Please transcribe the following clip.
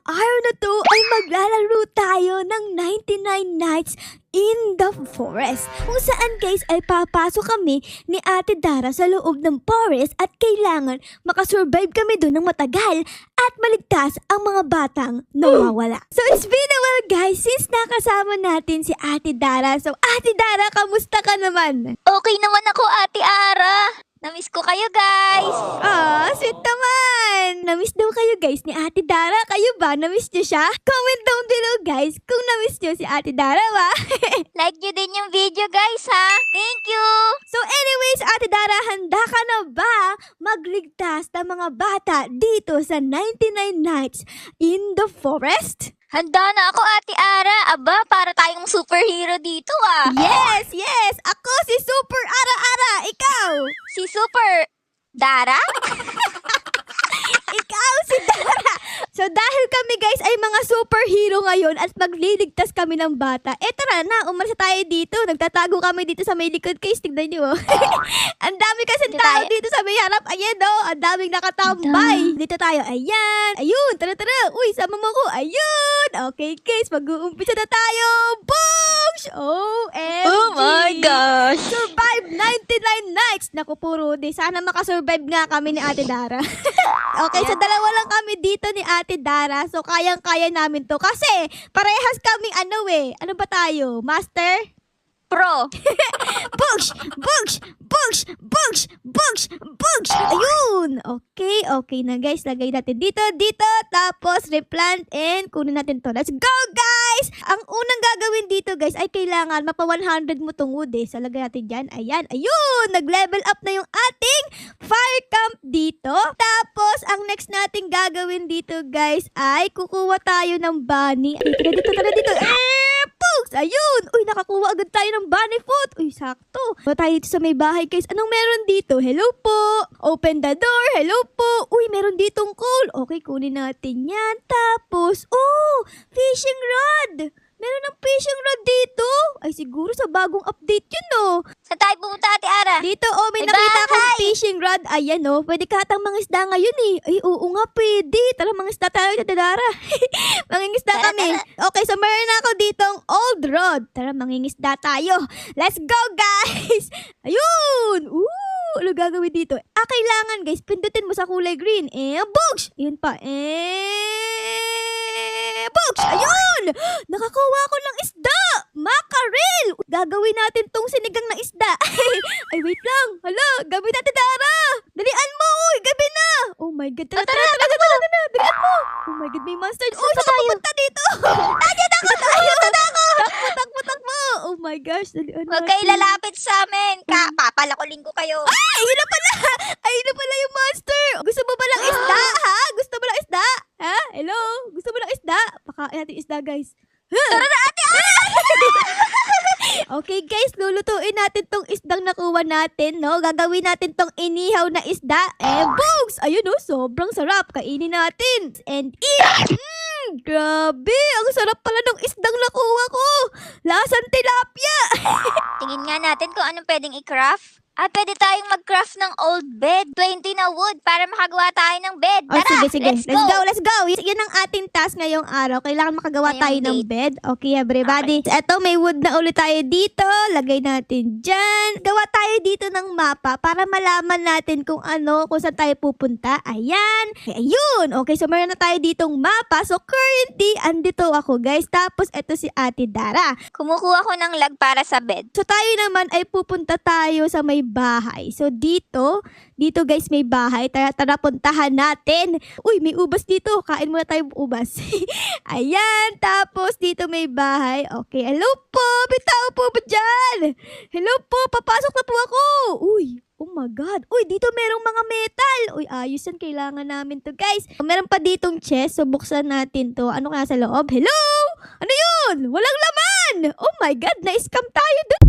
araw na to ay maglalaro tayo ng 99 Nights in the Forest. Kung saan guys ay papasok kami ni Ate Dara sa loob ng forest at kailangan makasurvive kami doon ng matagal at maligtas ang mga batang nawawala. So it's been a while guys since nakasama natin si Ate Dara. So Ate Dara, kamusta ka naman? Okay naman ako, Ate Ara. Namiss ko kayo, guys. Sweet naman! Namiss daw kayo guys ni Ate Dara. Kayo ba? Namiss niyo siya? Comment down below guys kung namiss niyo si Ate Dara ba? Like nyo din yung video, guys, ha? Thank you. So anyways, Ate Dara, handa ka na ba magligtas ng mga bata dito sa 99 Nights in the Forest? Handa na ako, Ate Ara. Aba, para tayong superhero dito, ah. Yes! Yes! Ako si Super Ara-Ara! Ikaw! Si Super Dara? Ikaw si Dara! So dahil kami guys ay mga superhero ngayon at magliligtas kami ng bata, tara na, umalis tayo dito. Nagtatago kami dito sa may likod guys. Tignan nyo. Ang dami kasi Dito tao tayo. dito sa may harap. Ayan o, ang daming nakatambay. Dito tayo. Ayan. Ayun, tara. Uy, sama mo ko. Ayun. Okay guys, mag-uumpisa na tayo. Boom! OMG! Oh my gosh. Survive 99 nights. Naku, puro di. Sana makasurvive nga kami ni Ate Dara. Okay, so dalawa lang kami dito ni Ate Dara. So kayang-kaya namin to. Kasi parehas kaming ano ba tayo? Master? Pro. Bugs! Bugs! Bugs! Bugs! Bugs! Bugs! Ayun! Okay na guys. Lagay natin dito. Tapos replant and kunin natin to. Let's go guys! Ang unang gagawin dito guys ay kailangan mapa 100 mo tong wood eh. So lagay natin dyan. Ayan. Ayun! Nag-level up na yung ating fire camp dito. Tapos ang next nating gagawin dito guys ay kukuha tayo ng bunny. Ay, tara dito. Pugs! Ayun! Uy, nakakuha agad tayo ng bunny food. Uy, sakto. So, tayo dito sa may bahay, guys. Anong meron dito? Hello po. Open the door. Hello po. Uy, meron ditong coal. Okay, kunin natin yan. Tapos, fishing rod. Meron ng fishing rod dito. Ay, siguro sa bagong update yun, no? Saan tayo pumunta, Ate Ara? Dito, may May nakita akong bahay! fishing rod. Ayan, pwede ka atang mangisda ngayon, eh. Ay, oo nga, pwede. Tara, mangisda tayo, Ate Dara. Mangingisda Tara, kami. Okay, so meron ako ditong old rod. Tara, mangingisda tayo. Let's go, guys! Ayun! Ano gagawin dito? Kailangan, guys, pindutin mo sa kulay green. Bugs! Yun pa. Bugs! Ayun! Nakakuha ko ng isda! Mackerel! Gagawin natin tong sinigang na isda. Ay, wait lang. Hala, gawin natin, Dara. Dalian mo, uy. Gabi na. Oh my God. Tara. Dalian mo. Oh my God, may monster. Uy, saan ka pupunta dito? Nandiyan ako. Takbo. Oh my gosh. Dalian Huwag kayo lalapit sa amin. Papalakulin ko kayo. Ay, yun na pala. Ayun na pala yung monster. Gusto mo ba lang isda, ha? Gusto mo lang isda? Ha? Hello? Gusto mo lang isda? Pakain natin isda, guys. Tara na, Ate Ara! Okay guys, lulutuin natin tong isdang nakuha natin, no? Gagawin natin tong inihaw na isda. Bugs! Ayun, sobrang sarap. Kainin natin. And eat! Grabe! Ang sarap pala ng isdang nakuha ko. Lasang tilapia. Tingin nga natin kung anong pwedeng i-craft. Pwede tayong mag-craft ng old bed. 20 na wood para makagawa tayo ng bed. Tara, Sige. let's Let's go. Yan ang ating task ngayong araw. Kailangan makagawa Ngayong tayo ng bed. Okay, everybody. Eto, may wood na ulit tayo dito. Lagay natin dyan. Gawa tayo dito ng mapa para malaman natin kung saan tayo pupunta. Ayan. Ayun. Okay, so meron na tayo ditong mapa. So currently, andito ako, guys. Tapos, eto si Ate Dara. Kumukuha ko ng lag para sa bed. So tayo naman ay pupunta tayo sa may bahay. So dito guys may bahay. Tara puntahan natin. Uy, may ubas dito. Kain muna tayo ubas. Ayan, tapos dito may bahay. Okay, hello po. Bitaw po ba dyan? Hello po, papasok na po ako. Uy, oh my God. Uy, dito merong mga metal. Uy, ayos yan. Kailangan namin to, guys. Meron pa ditong chest. So, buksan natin to. Ano kaya sa loob? Hello? Ano yun? Walang laman! Oh my God, na-scam tayo dun.